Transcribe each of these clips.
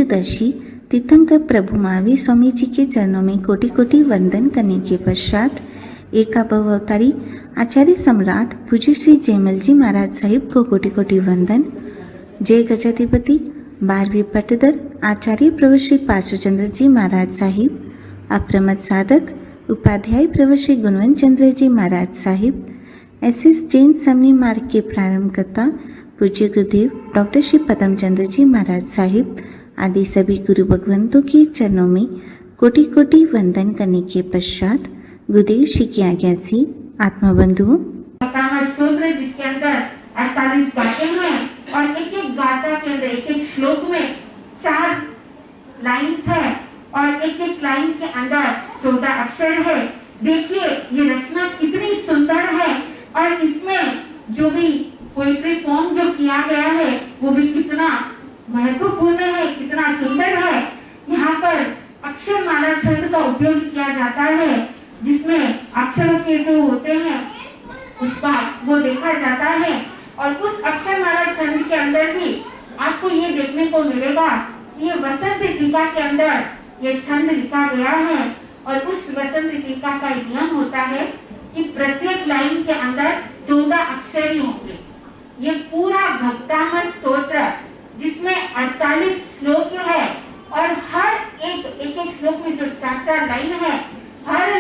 गीतदर्शी तीर्थंकर प्रभु महावीर स्वामी जी के चरणों में कोटि कोटि वंदन करने के पश्चात एकाभव अवतारी आचार्य सम्राट पूज्य श्री जयमल जी महाराज साहिब को कोटि कोटि वंदन। जय गजाधिपति 12वीं पट्टदर आचार्य प्रभु श्री पार्श्वचंद्र जी महाराज साहिब, अप्रमद साधक उपाध्याय प्रभु श्री गुणवंत चंद्र जी महाराज साहिब, एसएस जैन समनी मार्ग के प्रारंभकर्ता पूज्य गुरुदेव डॉक्टर श्री पदम चंद्र जी महाराज साहिब आदि सभी गुरु भगवंतों के चरणों में कोटि कोटि वंदन करने के पश्चात गुरुदेव श्री की आज्ञा से आत्मा बंधुओं स्तोत्र जिसके अंदर 48 गाते हैं और एक एक गाथा के अंदर एक एक श्लोक में 4 लाइन्स है और एक एक लाइन के अंदर 14 अक्षर है। देखिए ये रचना कितनी सुंदर है और इसमें जो भी पोइट्री फॉर्म जो किया गया है वो भी कितना महत्वपूर्ण है, कितना सुंदर है। यहाँ पर अक्षरमाला छंद का उपयोग किया जाता है जिसमें अक्षरों के जो होते हैं उसका वो देखा जाता है और उस अक्षरमाला छंद के अंदर भी आपको ये देखने को मिलेगा कि ये वसंत टीका के अंदर ये छंद लिखा गया है और उस वसंत टीका का नियम होता है कि प्रत्येक लाइन के अंदर 14 अक्षर ही होंगे। ये पूरा भक्तामृत स्तोत्र जिसमें 48 श्लोक है और हर एक श्लोक में जो 4 लाइन है, हर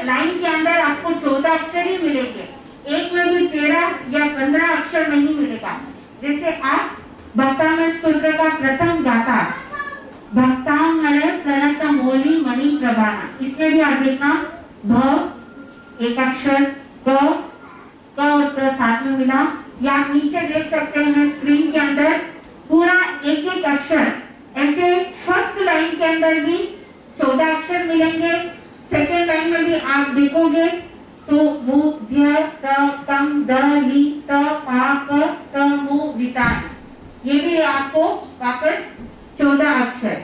लाइन के अंदर आपको 14 अक्षर ही मिलेंगे। एक में भी 13 या 15 अक्षर नहीं मिलेगा। जैसे आप भक्तामृत स्तोत्र का प्रथम गाथा भक्तामृत प्रणत मोली मणि प्रभाना, इसमें भी आप देखना भ एक अक्षर क और त साथ में मिला, या आप नीचे देख सकते हैं स्क्रीन के अंदर पूरा एक एक अक्षर। ऐसे फर्स्ट लाइन के अंदर भी 14 अक्षर मिलेंगे। सेकेंड लाइन में भी आप देखोगे तो मु ध्य त कम द ली त पा प त मु वितान, ये भी आपको वापस 14 अक्षर।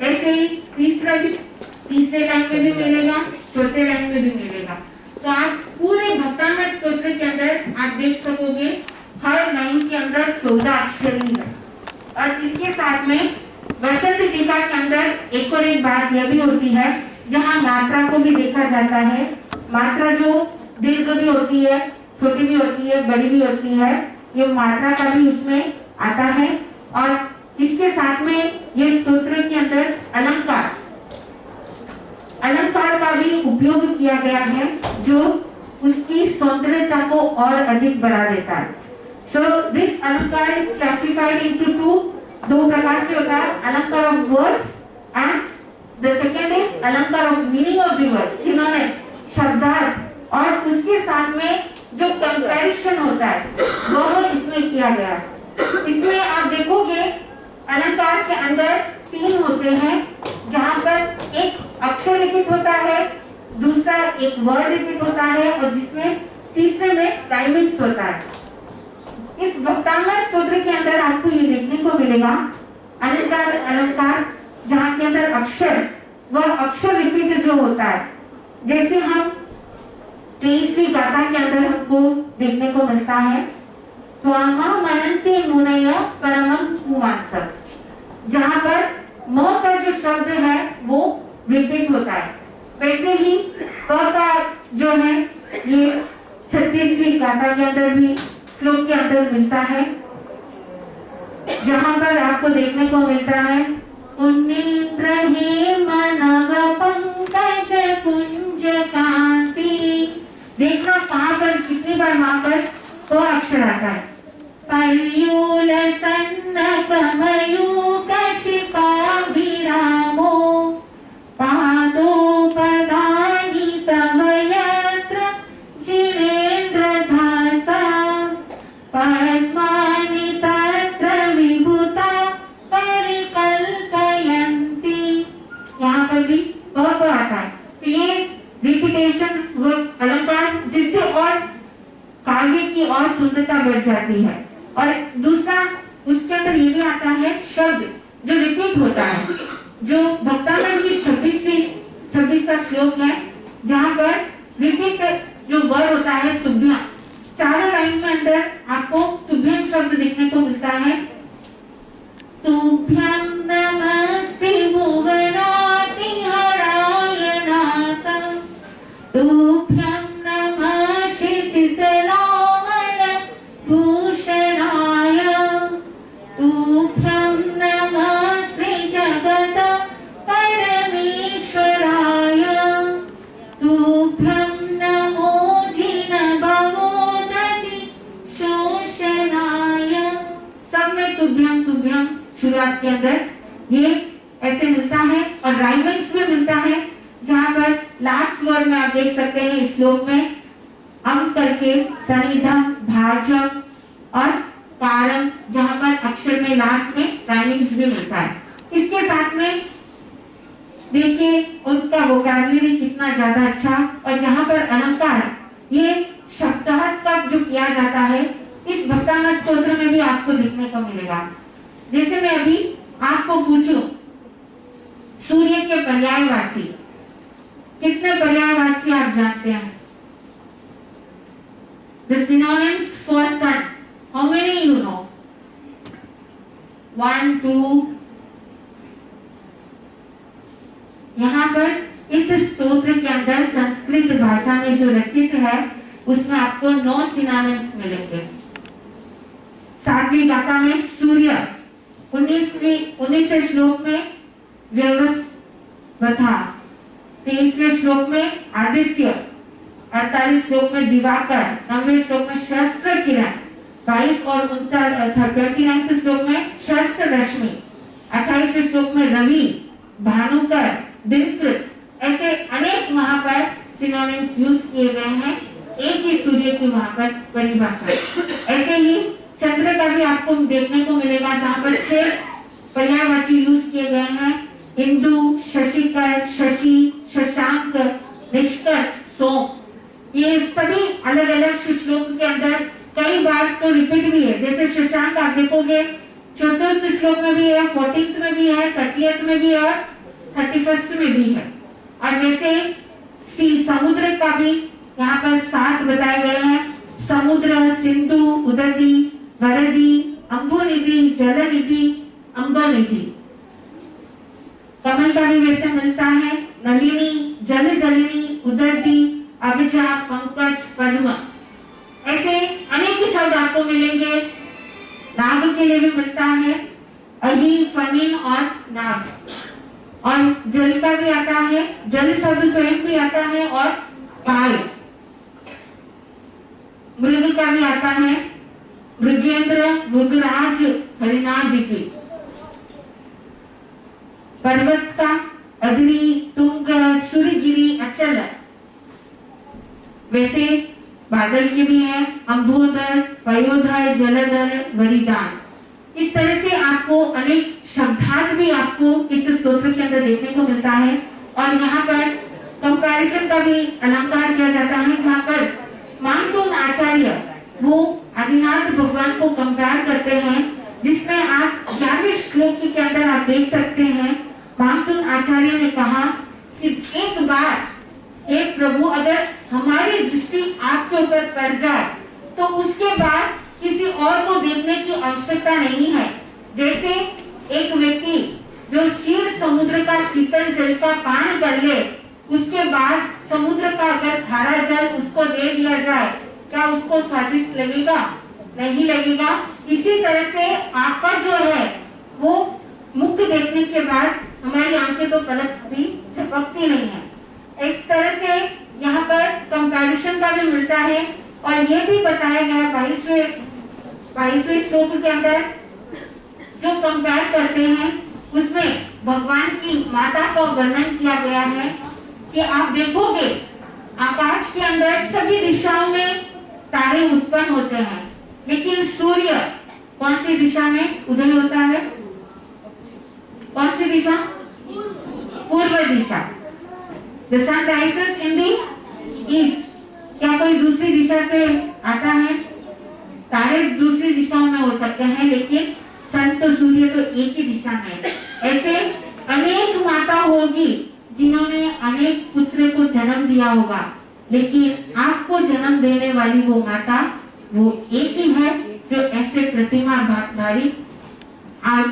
ऐसे ही तीसरे लाइन में भी मिलेगा, चौथे लाइन में भी मिलेगा। तो आप पूरे भक्तामृत स्तोत्र के अंदर आप देख सकोगे हर लाइन के अंदर 14 अक्षर ही है। और इसके साथ में वसंत टीका के अंदर एक और एक बात यह भी होती है जहाँ मात्रा को भी देखा जाता है। मात्रा जो दीर्घ भी होती है, छोटी भी होती है, बड़ी भी होती है, ये मात्रा का भी उसमें आता है। और इसके साथ में ये स्तोत्र के अंदर अलंकार का भी उपयोग किया गया है जो उसकी सौंदर्यता को और अधिक बढ़ा देता है। So this अलंकार is classified into दो प्रकार से होता है, अलंकार of words and the second is अलंकार of meaning of the words, जिन्होंने शब्दार्थ और उसके साथ में जो कंपैरिजन होता है दोनों इसमें किया गया है। इसमें आप देखोगे अलंकार के अंदर 3 होते हैं जहाँ पर एक अक्षर रिपीट होता है, दूसरा एक वर्ड रिपीट होता है और जिसमें तीसरे में टाइमिंग्स होता है। इस भक्तामृत स्तोत्र के अंदर आपको ये देखने को मिलेगा अलंकार जहाँ के अंदर अक्षर वह अक्षर रिपीट जो होता है। जैसे हम 23वीं गाथा के अंदर हमको देखने को मिलता है त्वामा मनन्ते मुनय परमं पुमांसः, जहाँ पर म का जो शब्द है वो रिपीट होता है। वैसे ही प का जो है ये 36वीं गाथा के अंदर भी श्लोक के अंदर मिलता है जहाँ पर आपको देखने को मिलता है पुण्येंद्र हे मानव पंकज कुंज कांति। देखना कहाँ पर कितनी बार वहां पर तो अक्षर आता है। पल्यूल सन्नक मयूक शिपाभिरामो पादोपदानि तव यत्र जिनेन्द्र धाता पद्मानि तत्र विभूता परिकल्पयन्ति। यहाँ पर भी प आता है। तो ये रिपीटेशन अलंकार जिससे और काव्य की और सुंदरता बढ़ जाती है। और दूसरा उसके अंदर ये भी आता है शब्द जो रिपीट होता है, जो भक्तामृत की 26वां श्लोक है जहाँ पर रिपीट जो वर्ड होता है तुभ्यम। 4 लाइन में अंदर आपको तुभ्यम शब्द देखने को मिलता है। तुभ्यम नमः तुभ्यं नमः क्षितितलोचन भूषणाय तुभ्यं नमः श्रीजगत परमेश्वराय तुभ्यं नमो जिनभवोदधि शोषणाय। सब में तुभ्यं तुभ्यं शुरुआत के अंदर ये ऐसे मिलता है और राइमिंग्स में मिलता है, जहाँ पर लास्ट वर्ड में आप देख सकते हैं इस श्लोक में अम करके सनिधम भाजम और कारम, जहाँ पर अक्षर में लास्ट में राइमिंग्स भी मिलता है। इसके साथ में देखिए उनका वोकैबुलरी कितना ज्यादा अच्छा, और जहाँ पर अलंकार ये शब्दार्थ का जो किया जाता है इस भक्तामृत स्तोत्र में भी आपको देखने को मिलेगा। जैसे मैं अभी आपको पूछूं सूर्य के पर्यायवाची, कितने पर्यायवाची आप जानते हैं? The synonyms for sun, how many you know? 1, 2. यहाँ पर इस स्तोत्र के अंदर संस्कृत भाषा में जो रचित है उसमें आपको 9 synonyms मिलेंगे। 7वीं गाथा में सूर्य, 19वें श्लोक में व्यवस्था, 23वें श्लोक में आदित्य, 48 श्लोक में दिवाकर, 9वें श्लोक में शस्त्र किरण, 22 और 29 श्लोक में शस्त्र रश्मि, 28वें श्लोक में रवि, भानुकर, दिनकृत, ऐसे अनेक वहां पर सिनोनिम्स यूज किए गए हैं एक ही सूर्य की वहां पर परिभाषा। ऐसे ही चंद्र का भी आपको देखने को मिलेगा, जहां पर 6 पर्यायवाची यूज किए गए हैं, हिंदू, शशिकर, शशि, शशांक, निष्कर, सोम। ये सभी अलग अलग श्लोक के अंदर कई बार तो रिपीट भी है। जैसे शशांक आप देखोगे 4th श्लोक में भी है, 14th में भी है, 30th में भी है और 31st में भी है। और वैसे समुद्र का भी यहाँ पर 7 बताए गए हैं, समुद्र, सिंधु, उदधि, वरदि, अम्बुनिधि, जलनिधि, अम्बनिधि। कमल का भी वैसे मिलता है, नलिनी, जल जलिनी, उदधि, अभिजा, पंकज, पद्म, ऐसे अनेक शब्द आपको मिलेंगे। नाग के लिए भी मिलता है, अहि, फनीन और नाग। और जल का भी आता है, जल शब्द स्वयं भी आता है, और पाय। मृग का भी आता है, मृगेंद्र, मृगराज, हरिनादिपि। पर्वत का अद्रि, तुंग, सूर्यगिरी, अचल। वैसे बादल के भी है, अंबोदर, पयोधर, जलधर, वरिदान। इस तरह से आपको अनेक शब्दार्थ भी आपको इस स्तोत्र के अंदर देखने को मिलता है। और यहाँ पर कंपैरिजन का भी अलंकार किया जाता है, जहाँ पर मानतोन आचार्य वो आदिनाथ भगवान को कंपेयर करते हैं, जिसमें आप 11वें श्लोक के अंदर आप देख सकते हैं मानतोन आचार्य ने कहा कि एक बार हे प्रभु अगर हमारी दृष्टि आपके ऊपर पड़ जाए तो उसके बाद किसी और को देखने की आवश्यकता नहीं है। जैसे एक व्यक्ति जो क्षीर समुद्र का शीतल जल का पान कर ले, उसके बाद समुद्र का अगर खारा जल उसको दे दिया जाए, क्या उसको स्वादिष्ट लगेगा? नहीं लगेगा। इसी तरह से आपका जो है वो मुख देखने के बाद हमारी आंखें तो पलक भी झपकती नहीं है। इस तरह से यहाँ पर कंपैरिजन का भी मिलता है। और ये भी बताया गया 22वें श्लोक के अंदर जो कंपेयर करते हैं उसमें भगवान की माता का वर्णन किया गया है कि आप देखोगे आकाश के अंदर सभी दिशाओं में तारे उत्पन्न होते हैं, लेकिन सूर्य कौन सी दिशा में उदय होता है? कौन सी दिशा? पूर्व दिशा। The sun rises in the east। क्या कोई दूसरी दिशा से आता है? तारे दूसरी दिशाओं में हो सकते हैं, लेकिन सन तो सूर्य तो एक ही दिशा में। ऐसे अनेक माता होगी जिन्होंने अनेक पुत्र को जन्म दिया होगा, लेकिन आपको जन्म देने वाली वो माता वो एक ही है जो ऐसे प्रतिमा धारी आप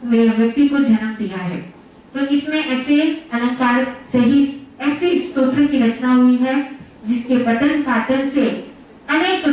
व्यक्ति को जन्म दिया है। तो इसमें ऐसे अलंकार सही ऐसे स्तोत्र की रचना हुई है जिसके पठन पाठन से अनेक